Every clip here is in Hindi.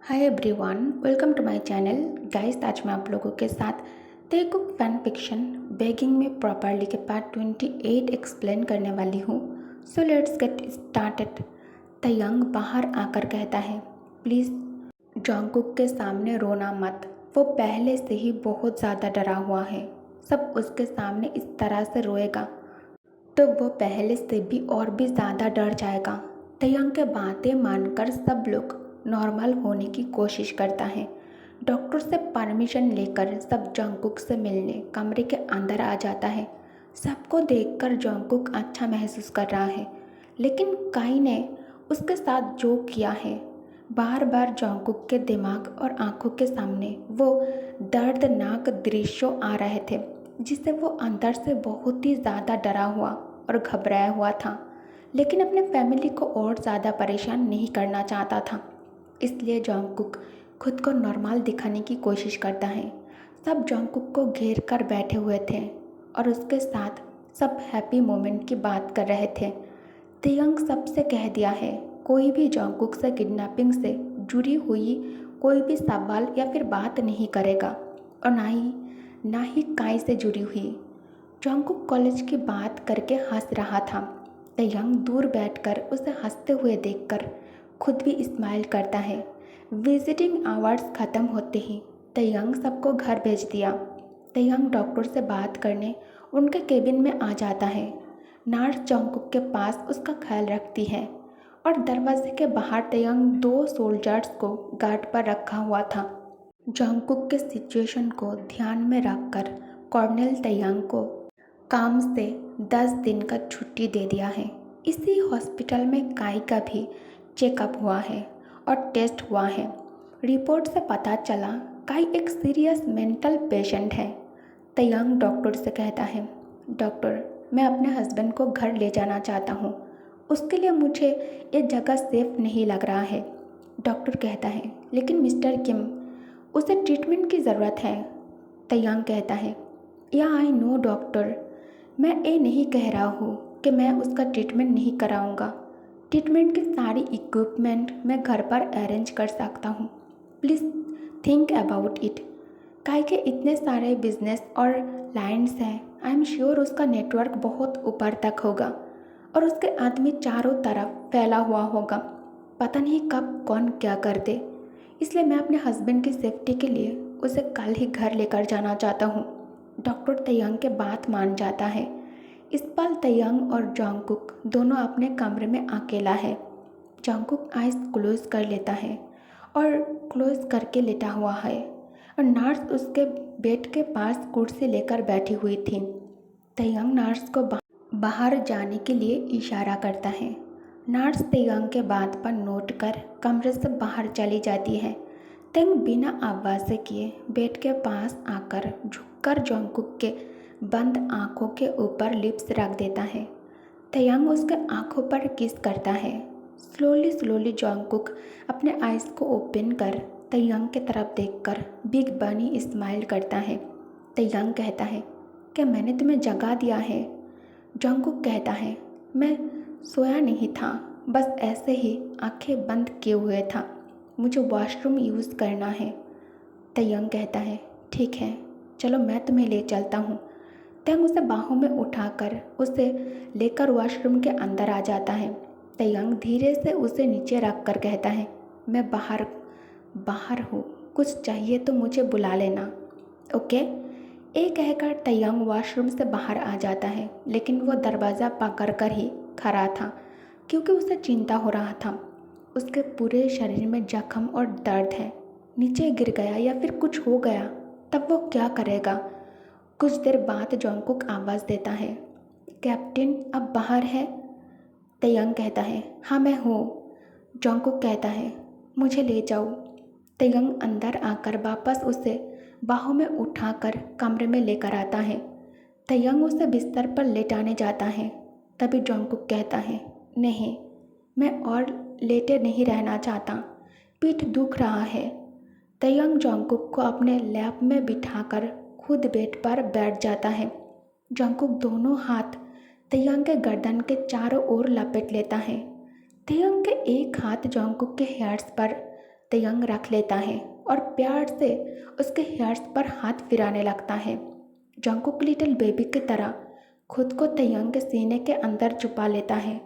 Hi everyone, welcome to my channel. Guys, आज मैं आप लोगों के साथ तेलुगु फैन फिक्शन बेगिंग में प्रॉपरली के पार्ट 28 एक्सप्लेन करने वाली हूँ। So let's get started. तयंग बाहर आकर कहता है, प्लीज़ जॉन्गकुक के सामने रोना मत। वो पहले से ही बहुत ज़्यादा डरा हुआ है। सब उसके सामने इस तरह से रोएगा तो वो पहले से भी और भी ज़्यादा डर जाएगा। तयंग के बातें मानकर सब लोग नॉर्मल होने की कोशिश करता है। डॉक्टर से परमिशन लेकर सब जॉन्गकुक से मिलने कमरे के अंदर आ जाता है। सबको देखकर जॉन्गकुक अच्छा महसूस कर रहा है, लेकिन काई ने उसके साथ जो किया है, बार बार जॉन्गकुक के दिमाग और आंखों के सामने वो दर्दनाक दृश्य आ रहे थे, जिससे वो अंदर से बहुत ही ज़्यादा डरा हुआ और घबराया हुआ था, लेकिन अपने फैमिली को और ज़्यादा परेशान नहीं करना चाहता था। इसलिए जॉन्गकुक खुद को नॉर्मल दिखाने की कोशिश करता है। सब जॉन्गकुक को घेर कर बैठे हुए थे और उसके साथ सब हैप्पी मोमेंट की बात कर रहे थे। तयंग सबसे कह दिया है, कोई भी जॉन्गकुक से किडनैपिंग से जुड़ी हुई कोई भी सवाल या फिर बात नहीं करेगा, और ना ही काई से जुड़ी हुई। जॉन्गकुक कॉलेज की बात करके हंस रहा था। तयंग दूर बैठकर उसे हंसते हुए देखकर खुद भी स्माइल करता है। विजिटिंग आवर्स ख़त्म होते ही तयंग सबको घर भेज दिया। तयंग डॉक्टर से बात करने उनके केबिन में आ जाता है। नर्स जॉन्गकुक के पास उसका ख्याल रखती है और दरवाजे के बाहर तयंग 2 सोल्जर्स को गार्ड पर रखा हुआ था। जॉन्गकुक के सिचुएशन को ध्यान में रखकर कर्नल तयंग को काम से 10 दिन का छुट्टी दे दिया है। इसी हॉस्पिटल में काई का भी चेकअप हुआ है और टेस्ट हुआ है। रिपोर्ट से पता चला काई एक सीरियस मेंटल पेशेंट है। तयंग डॉक्टर से कहता है, डॉक्टर, मैं अपने हस्बैंड को घर ले जाना चाहता हूँ। उसके लिए मुझे ये जगह सेफ नहीं लग रहा है। डॉक्टर कहता है, लेकिन मिस्टर किम, उसे ट्रीटमेंट की ज़रूरत है। तयंग कहता है, या आई नो डॉक्टर, मैं ये नहीं कह रहा हूँ कि मैं उसका ट्रीटमेंट नहीं कराऊँगा। ट्रीटमेंट की सारी इक्विपमेंट मैं घर पर अरेंज कर सकता हूँ। Please think about it. काई के इतने सारे बिजनेस और लाइन्स हैं, आई एम श्योर उसका नेटवर्क बहुत ऊपर तक होगा और उसके आदमी चारों तरफ फैला हुआ होगा। पता नहीं कब कौन क्या कर दे। इसलिए मैं अपने हस्बैंड की सेफ्टी के लिए उसे कल ही घर लेकर जाना चाहता हूँ। डॉक्टर तयंग के बात मान जाता है। इस पल तयंग और जॉन्गकुक दोनों अपने कमरे में अकेला है। जॉन्गकुक आइज क्लोज कर लेता है और क्लोज करके लेटा हुआ है, और नर्स उसके बेड के पास कुर्सी लेकर बैठी हुई थी। तयंग नर्स को बाहर जाने के लिए इशारा करता है। नर्स तयंग के बात पर नोट कर कमरे से बाहर चली जाती है। तयंग बिना आवाज़ किए बेड के पास आकर झुककर जॉन्गकुक के बंद आँखों के ऊपर लिप्स रख देता है। तयंग उसके आँखों पर किस करता है। स्लोली जॉन्गकुक अपने आइज़ को ओपन कर तयंग की तरफ देखकर बिग बनी स्माइल करता है। तयंग कहता है, क्या मैंने तुम्हें जगा दिया है? जॉन्गकुक कहता है, मैं सोया नहीं था, बस ऐसे ही आंखें बंद किए हुए था। मुझे वॉशरूम यूज़ करना है। तयंग कहता है, ठीक है, चलो मैं तुम्हें ले चलता हूँ। तयंग उसे बाहों में उठाकर उसे लेकर वॉशरूम के अंदर आ जाता है। तयंग धीरे से उसे नीचे रख कर कहता है, मैं बाहर हूँ, कुछ चाहिए तो मुझे बुला लेना, ओके? ये कहकर तयंग वॉशरूम से बाहर आ जाता है, लेकिन वो दरवाज़ा पकड़कर ही खड़ा था, क्योंकि उसे चिंता हो रहा था। उसके पूरे शरीर में जख्म और दर्द है। नीचे गिर गया या फिर कुछ हो गया तब वो क्या करेगा? कुछ देर बाद जॉन्गकुक आवाज़ देता है, कैप्टन अब बाहर है? तयंग कहता है, हाँ मैं हूँ। जॉन्गकुक कहता है, मुझे ले जाओ। तयंग अंदर आकर वापस उसे बाहों में उठाकर कमरे में लेकर आता है। तयंग उसे बिस्तर पर लेटाने जाता है। तभी जॉन्गकुक कहता है, नहीं, मैं और लेटे नहीं रहना चाहता, पीठ दुख रहा है। तयंग जॉन्गकुक को अपने लैप में बिठाकर खुद बेड पर बैठ जाता है। जॉन्गकुक दोनों हाथ तयंग के गर्दन के चारों ओर लपेट लेता है। तयंग के एक हाथ जॉन्गकुक के हेयर्स पर तयंग रख लेता है और प्यार से उसके हेयर्स पर हाथ फिराने लगता है। जंगकुक लिटिल बेबी की तरह खुद को तयंग के सीने के अंदर छुपा लेता है।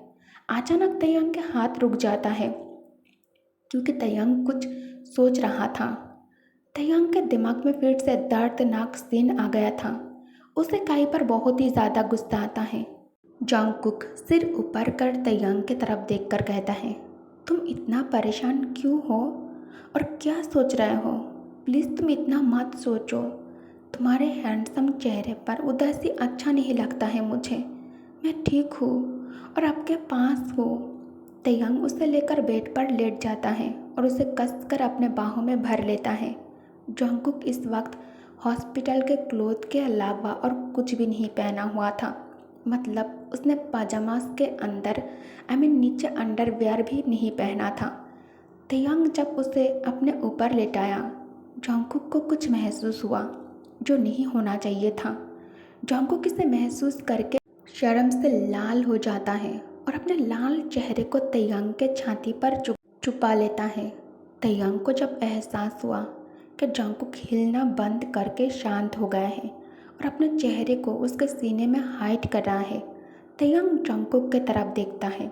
अचानक तयंग के हाथ रुक जाता है क्योंकि तयंग कुछ सोच रहा था। तयंग के दिमाग में फिर से दर्दनाक सीन आ गया था। उसे काई पर बहुत ही ज़्यादा गुस्सा आता है। जंगकुक सिर ऊपर कर तयंग की तरफ देखकर कहता है, तुम इतना परेशान क्यों हो और क्या सोच रहे हो? प्लीज़ तुम इतना मत सोचो। तुम्हारे हैंडसम चेहरे पर उदासी अच्छा नहीं लगता है मुझे। मैं ठीक हूँ और आपके पास हूँ। तयंग उसे लेकर बेड पर लेट जाता है और उसे कसकर अपने बाहों में भर लेता है। जंगकुक इस वक्त हॉस्पिटल के क्लोथ के अलावा और कुछ भी नहीं पहना हुआ था। मतलब उसने पाजामास के अंदर नीचे अंडरवेयर भी नहीं पहना था। तयंग जब उसे अपने ऊपर लेटाया, जंगकुक को कुछ महसूस हुआ जो नहीं होना चाहिए था। जंगकुक इसे महसूस करके शर्म से लाल हो जाता है और अपने लाल चेहरे को तयंग के छाती पर छुपा लेता है। तयंग को जब एहसास हुआ कि जंगकुक हिलना बंद करके शांत हो गया है और अपने चेहरे को उसके सीने में हाइड कर रहा है, तयंग जंगकुक की तरफ देखता है।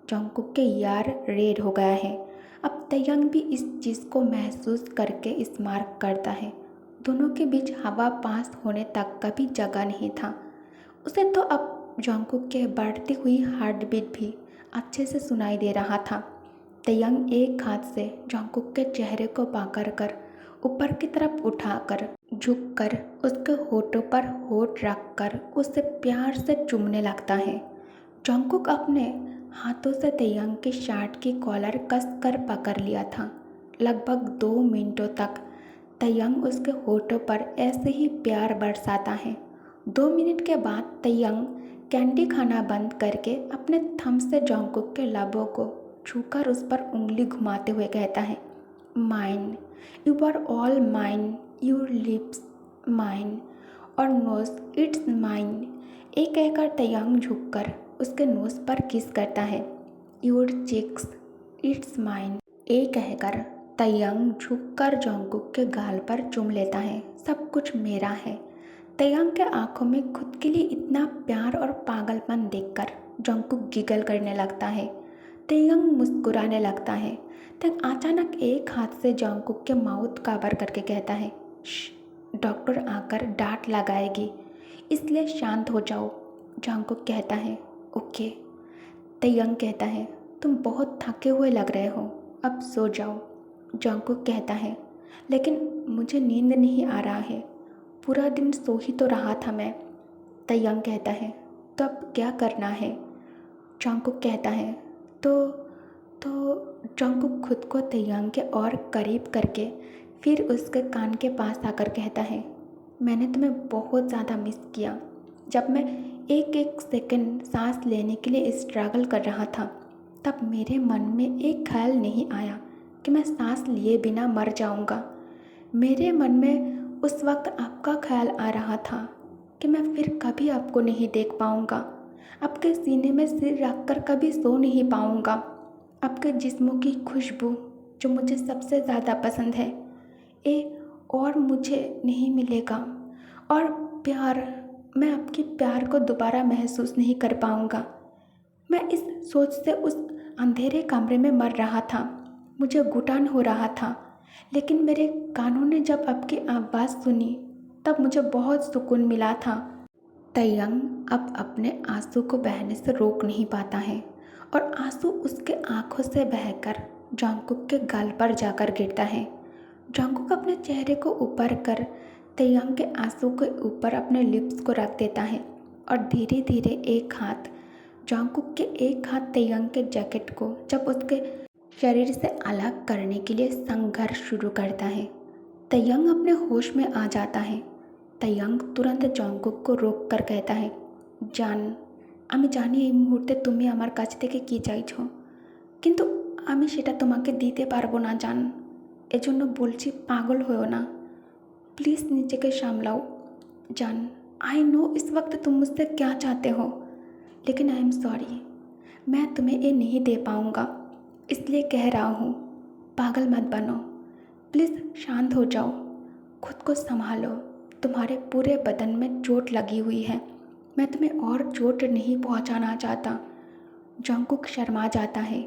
जंगकुक के यार रेड हो गया है। अब तयंग भी इस चीज़ को महसूस करके स्मार्ट करता है। दोनों के बीच हवा पास होने तक का भी जगह नहीं था। उसे तो अब जंगकुक के बढ़ती हुई हार्ट बीट भी अच्छे से सुनाई दे रहा था। तयंग एक हाथ से जंगकुक के चेहरे को पकड़ कर ऊपर की तरफ उठाकर झुककर उसके होठों पर होठ रखकर उसे प्यार से चूमने लगता है। जंगकुक अपने हाथों से तयंग की शर्ट की कॉलर कसकर पकड़ लिया था। लगभग 2 मिनटों तक तयंग उसके होठों पर ऐसे ही प्यार बरसाता है। 2 मिनट के बाद तयंग कैंडी खाना बंद करके अपने थंब से जंगकुक के लबों को छूकर उस पर उंगली घुमाते हुए कहता है, mine, you are all mine, your lips mine और नोज इट्स माइन। एक कहकर तयंग झुककर उसके नोज पर किस करता है। Your cheeks it's mine. एक कहकर तयंग झुककर जंगकुक के गाल पर चूम लेता है। सब कुछ मेरा है। तयंग के आंखों में खुद के लिए इतना प्यार और पागलपन देखकर जंगकुक गिगल करने लगता है। तयंग मुस्कुराने लगता है। तयंग अचानक एक हाथ से जंगकुक के माउथ कवर करके कहता है, डॉक्टर आकर डांट लगाएगी, इसलिए शांत हो जाओ। जंगकुक कहता है, ओके। तयंग कहता है, तुम बहुत थके हुए लग रहे हो, अब सो जाओ। जंगकुक कहता है, लेकिन मुझे नींद नहीं आ रहा है, पूरा दिन सो ही तो रहा था मैं। तयंग कहता है, तो अब क्या करना है? जंगकुक कहता है, तो जंगकुक खुद को तयंग के और करीब करके फिर उसके कान के पास आकर कहता है, मैंने तुम्हें बहुत ज़्यादा मिस किया। जब मैं एक एक सेकंड सांस लेने के लिए स्ट्रगल कर रहा था, तब मेरे मन में एक ख्याल नहीं आया कि मैं सांस लिए बिना मर जाऊंगा। मेरे मन में उस वक्त आपका ख्याल आ रहा था कि मैं फिर कभी आपको नहीं देख पाऊंगा, आपके सीने में सिर रखकर कभी सो नहीं पाऊंगा। आपके जिस्मों की खुशबू जो मुझे सबसे ज़्यादा पसंद है, और मुझे नहीं मिलेगा। और प्यार, मैं आपके प्यार को दोबारा महसूस नहीं कर पाऊंगा। मैं इस सोच से उस अंधेरे कमरे में मर रहा था। मुझे घुटन हो रहा था, लेकिन मेरे कानों ने जब आपकी आवाज़ सुनी तब मुझे बहुत सुकून मिला था। तयंग अब अपने आंसू को बहने से रोक नहीं पाता है और आंसू उसके आंखों से बहकर जंगकुक के गाल पर जाकर गिरता है। जंगकुक अपने चेहरे को ऊपर कर तयंग के आंसू के ऊपर अपने लिप्स को रख देता है और धीरे धीरे एक हाथ तयंग के जैकेट को जब उसके शरीर से अलग करने के लिए संघर्ष शुरू करता है। तयंग अपने होश में आ जाता है। तयंग तुरंत जंगकुक को रोक कर कहता है, जान, আমি জানি এই মুহূর্তে তুমি আমার কাছ থেকে কী চাইছো, কিন্তু আমি সেটা তোমাকে দিতে পারবো না জান। এজন্য বলছি পাগল হয়েও না, प्लीज़ নিজেকে সামলাও जान। आई नो इस वक्त तुम मुझसे क्या चाहते हो, लेकिन आई एम सॉरी, मैं तुम्हें ये नहीं दे पाऊँगा, इसलिए कह रहा हूँ। पागल मत बनो, प्लीज़ शांत हो जाओ, खुद को संभालो। तुम्हारे पूरे बदन में चोट लगी हुई है, मैं तुम्हें और चोट नहीं पहुंचाना चाहता। जंगकुक शर्मा जाता है।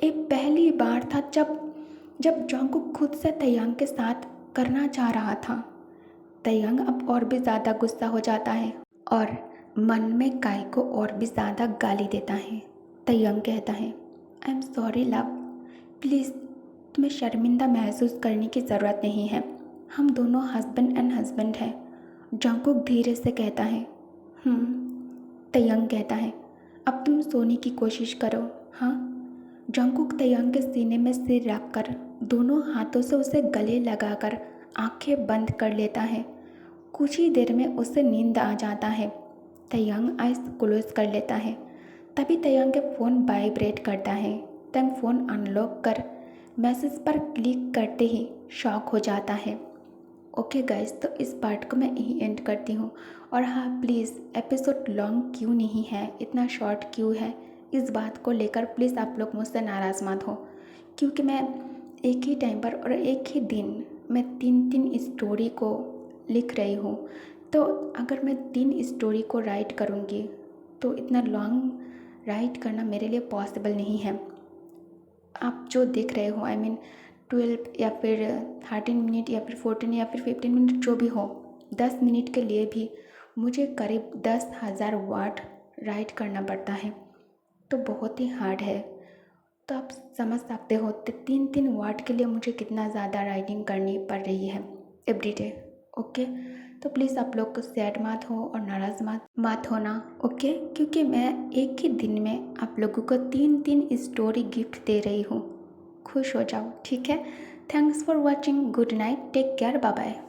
ये पहली बार था जब जंगकुक खुद से तयंग के साथ करना चाह रहा था। तयंग अब और भी ज़्यादा गुस्सा हो जाता है और मन में काई को और भी ज़्यादा गाली देता है। तयंग कहता है, I am sorry love, please तुम्हें शर्मिंदा महसूस करने की ज़रूरत नहीं है, हम दोनों हस्बैंड एंड हस्बैंड हैं। जंगकुक धीरे से कहता है, तयंग कहता है, अब तुम सोने की कोशिश करो। हाँ। जंगकुक तयंग के सीने में सिर रखकर दोनों हाथों से उसे गले लगाकर आंखें बंद कर लेता है। कुछ ही देर में उसे नींद आ जाता है। तयंग आइज क्लोज कर लेता है। तभी तयंग के फ़ोन वाइब्रेट करता है। तयंग फ़ोन अनलॉक कर मैसेज पर क्लिक करते ही शॉक हो जाता है। ओके गाइस, तो इस पार्ट को मैं यहीं एंड करती हूँ। और हाँ, प्लीज़ एपिसोड लॉन्ग क्यों नहीं है, इतना शॉर्ट क्यों है, इस बात को लेकर प्लीज़ आप लोग मुझसे नाराज़ मत हो, क्योंकि मैं एक ही टाइम पर और एक ही दिन में 3 स्टोरी को लिख रही हूँ। तो अगर मैं 3 स्टोरी को राइट करूँगी तो इतना लॉन्ग राइट करना मेरे लिए पॉसिबल नहीं है। आप जो देख रहे हो, आई मीन 12 या फिर 13 मिनट या फिर 14 या फिर 15 मिनट जो भी हो, 10 मिनट के लिए भी मुझे करीब 10,000 वर्ड राइट करना पड़ता है, तो बहुत ही हार्ड है। तो आप समझ सकते हो 3 वर्ड के लिए मुझे कितना ज़्यादा राइटिंग करनी पड़ रही है एवरीडे। ओके, तो प्लीज़ आप लोग को सैड मत हो और नाराज़ मत होना। ओके, क्योंकि मैं एक ही दिन में आप लोगों को 3 स्टोरी गिफ्ट दे रही हूँ। खुश हो जाओ, ठीक है। Thanks for watching, good night, take care, bye bye.